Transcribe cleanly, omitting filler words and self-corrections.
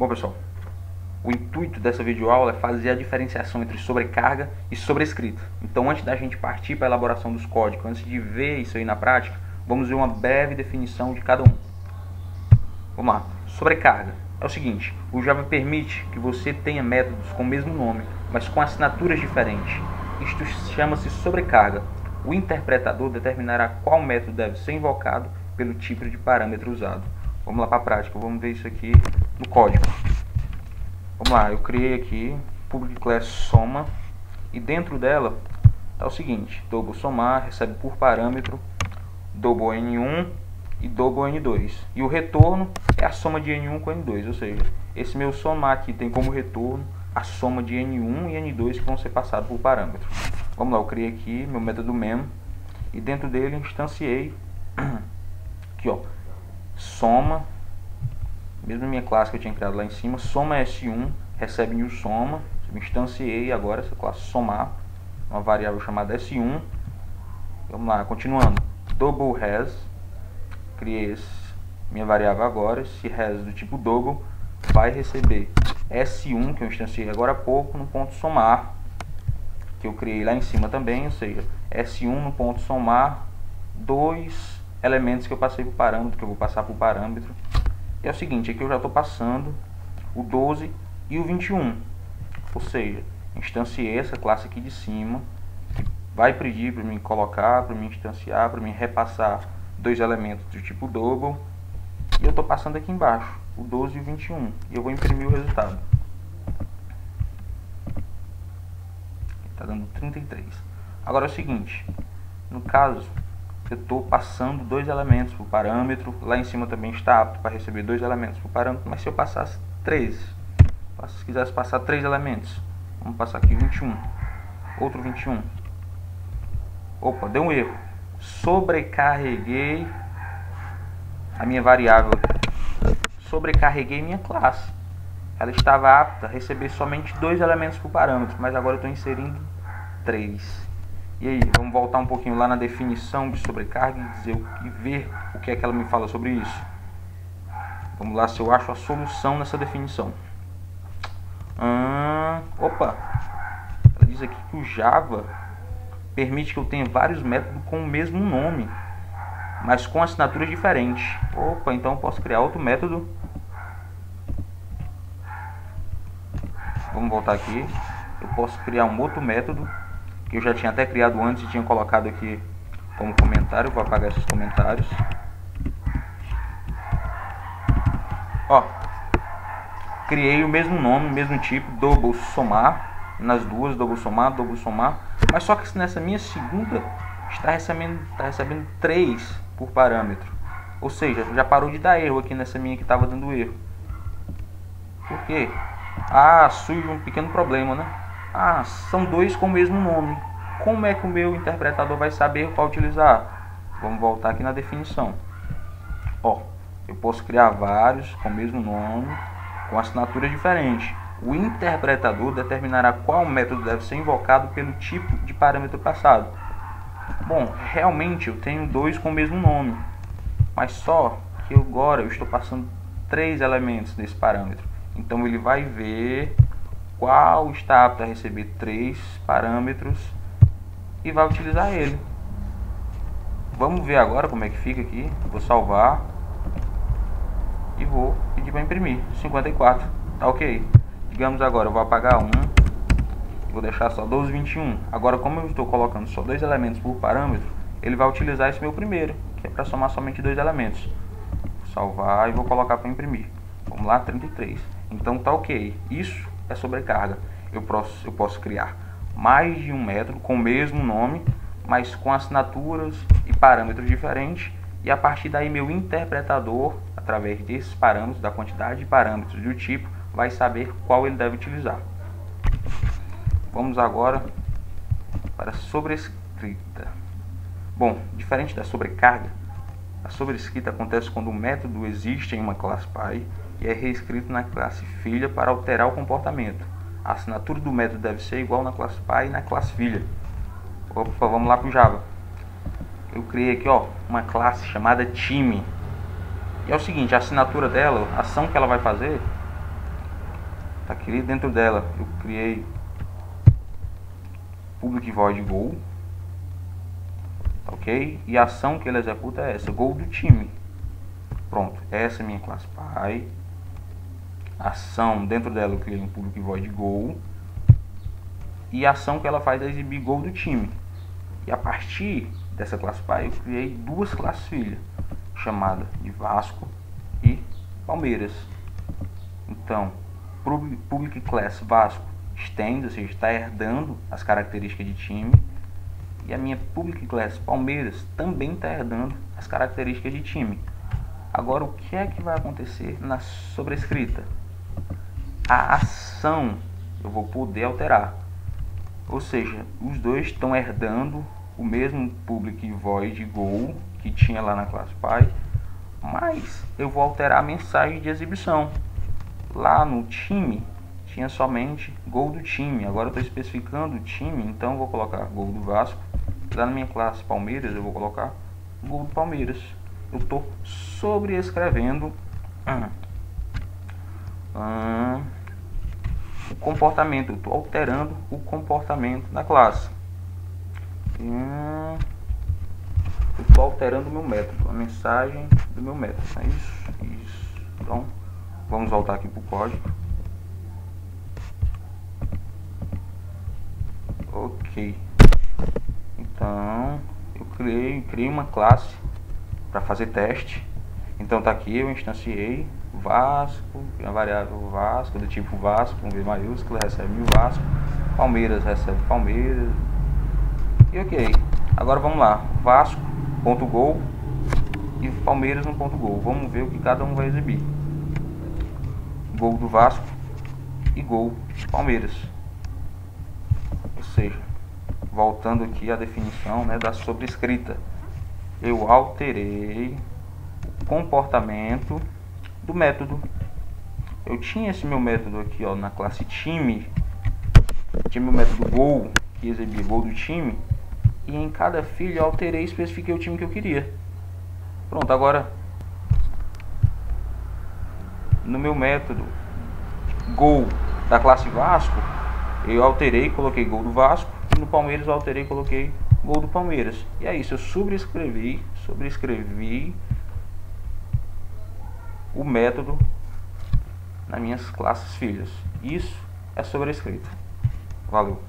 Bom, pessoal, o intuito dessa videoaula é fazer a diferenciação entre sobrecarga e sobrescrita. Então, antes da gente partir para a elaboração dos códigos, antes de ver isso aí na prática, vamos ver uma breve definição de cada um. Vamos lá. Sobrecarga é o seguinte: o Java permite que você tenha métodos com o mesmo nome, mas com assinaturas diferentes. Isto chama-se sobrecarga. O interpretador determinará qual método deve ser invocado pelo tipo de parâmetro usado. Vamos lá para a prática, vamos ver isso aqui no código. Vamos lá, eu criei aqui public class soma e dentro dela é o seguinte: double somar recebe por parâmetro double n1 e double n2, e o retorno é a soma de n1 com n2, ou seja, esse meu somar aqui tem como retorno a soma de n1 e n2 que vão ser passados por parâmetro. Vamos lá, eu criei aqui meu método mem e dentro dele instanciei aqui, ó, soma, mesmo minha classe que eu tinha criado lá em cima, soma s1 recebe new soma, eu instanciei agora essa classe somar, uma variável chamada s1. Vamos lá, continuando, double res, criei minha variável agora, esse res do tipo double vai receber s1 que eu instanciei agora há pouco no ponto somar, que eu criei lá em cima também, ou seja, s1 no ponto somar, dois elementos que eu passei por parâmetro, que eu vou passar por parâmetro. E é o seguinte, aqui eu já estou passando o 12 e o 21, ou seja, instanciei essa classe aqui de cima, que vai pedir para mim colocar, para mim instanciar, para mim repassar dois elementos do tipo double, e eu estou passando aqui embaixo o 12 e o 21, e eu vou imprimir o resultado. Está dando 33. Agora é o seguinte, no caso eu estou passando dois elementos por parâmetro, lá em cima também está apto para receber dois elementos por parâmetro, mas se eu passasse 3, se quisesse passar 3 elementos, vamos passar aqui 21, outro 21, opa, deu um erro, sobrecarreguei a minha variável, sobrecarreguei minha classe, ela estava apta a receber somente 2 elementos por parâmetro, mas agora eu estou inserindo 3. E aí, vamos voltar um pouquinho lá na definição de sobrecarga e dizer e ver o que é que ela me fala sobre isso. Vamos lá, se eu acho a solução nessa definição. Opa! Ela diz aqui que o Java permite que eu tenha vários métodos com o mesmo nome, mas com assinaturas diferentes. Opa, então eu posso criar outro método. Vamos voltar aqui. Eu posso criar um outro método que eu já tinha até criado antes e tinha colocado aqui como comentário. Vou apagar esses comentários. Ó, criei o mesmo nome, o mesmo tipo, double somar, nas duas, double somar, mas só que nessa minha segunda está recebendo 3 por parâmetro, ou seja, já parou de dar erro aqui nessa minha que estava dando erro. Por quê? Surge um pequeno problema, né? São dois com o mesmo nome. Como é que o meu interpretador vai saber qual utilizar? Vamos voltar aqui na definição. Ó, eu posso criar vários com o mesmo nome, com assinaturas diferentes. O interpretador determinará qual método deve ser invocado pelo tipo de parâmetro passado. Bom, realmente eu tenho dois com o mesmo nome, mas só que agora eu estou passando 3 elementos desse parâmetro. Então ele vai ver qual está apto a receber 3 parâmetros e vai utilizar ele. Vamos ver agora como é que fica aqui. Vou salvar e vou pedir para imprimir. 54, tá ok. Digamos agora, eu vou apagar um, vou deixar só 12 e 21. Agora, como eu estou colocando só 2 elementos por parâmetro, ele vai utilizar esse meu primeiro, que é para somar somente 2 elementos. Vou salvar e vou colocar para imprimir. Vamos lá, 33. Então tá ok. Isso é sobrecarga. Eu posso criar mais de um método com o mesmo nome, mas com assinaturas e parâmetros diferentes. E a partir daí meu interpretador, através desses parâmetros, da quantidade de parâmetros do tipo, vai saber qual ele deve utilizar. Vamos agora para a sobrescrita. Bom, diferente da sobrecarga, a sobrescrita acontece quando o método existe em uma classe pai e é reescrito na classe filha para alterar o comportamento. A assinatura do método deve ser igual na classe pai e na classe filha. Opa, vamos lá para o Java. Eu criei aqui, ó, uma classe chamada time. E é o seguinte, a assinatura dela, a ação que ela vai fazer Aqui dentro dela eu criei public void goal, ok? E a ação que ele executa é essa, goal do time. Pronto, essa é a minha classe Py. Ação, dentro dela eu criei um public void goal. E a ação que ela faz é exibir goal do time. E a partir dessa classe Py eu criei duas classes filhas, chamada de Vasco e Palmeiras. Então, public class Vasco extende, ou seja, está herdando as características de time. E a minha public class Palmeiras também está herdando as características de time. Agora, o que é que vai acontecer na sobrescrita? A ação eu vou poder alterar. Ou seja, os dois estão herdando o mesmo public void goal que tinha lá na classe Py, mas eu vou alterar a mensagem de exibição. Lá no time tinha somente gol do time, agora eu estou especificando o time, então eu vou colocar gol do Vasco. Lá na minha classe Palmeiras eu vou colocar gol do Palmeiras. Eu estou sobreescrevendo o comportamento, eu estou alterando o comportamento da classe. Eu estou alterando o meu método, a mensagem do meu método. É isso. Então, vamos voltar aqui para o código. Ok. Então, eu criei uma classe para fazer teste. Então tá aqui, eu instanciei Vasco, a variável Vasco, do tipo Vasco, com V maiúsculo, recebe o Vasco, Palmeiras recebe Palmeiras. E ok. Agora vamos lá, Vasco.gol e Palmeiras no ponto gol. Vamos ver o que cada um vai exibir. Gol do Vasco e gol do Palmeiras. Ou seja, voltando aqui à definição, né, da sobrescrita, eu alterei o comportamento do método. Eu tinha esse meu método aqui, ó, na classe time, tinha meu método gol, que exibia gol do time, e em cada filho eu alterei e especifiquei o time que eu queria. Pronto, agora no meu método gol da classe Vasco, eu alterei e coloquei gol do Vasco, e no Palmeiras eu alterei e coloquei gol do Palmeiras. E é isso, eu sobrescrevi o método nas minhas classes filhas. Isso é sobrescrita. Valeu.